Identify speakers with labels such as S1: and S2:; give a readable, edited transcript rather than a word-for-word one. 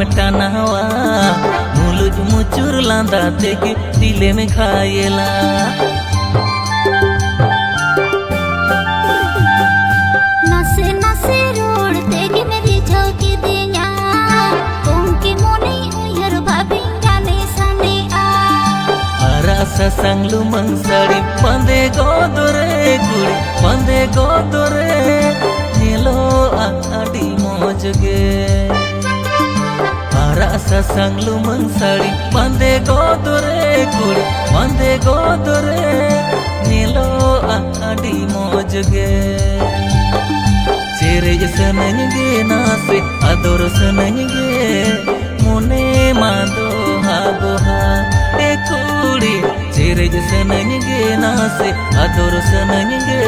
S1: में टानावा मुलुज मुचुर लांदा तेगे दिले में घायला
S2: नासे नासे रोड तेगे मेरी झोंकी दिया उनकी मोनी उयर भाभी जाने सने आ
S1: रसा संगलू मंगसाड़ी पंदे गोदरे गुड़ी पंदे गोदरे नीलो आड़ी मोजगे रसा संगलू मंगसाड़ी पंदे गोदरे गुड़ी पंदे गोदरे नीलो आड़ी मोजगे चेरे सनगे नासे अदोर सनगे मुने मादो हागोहा ए कुड़ी चेरे सनगे नासे अदोर सनगे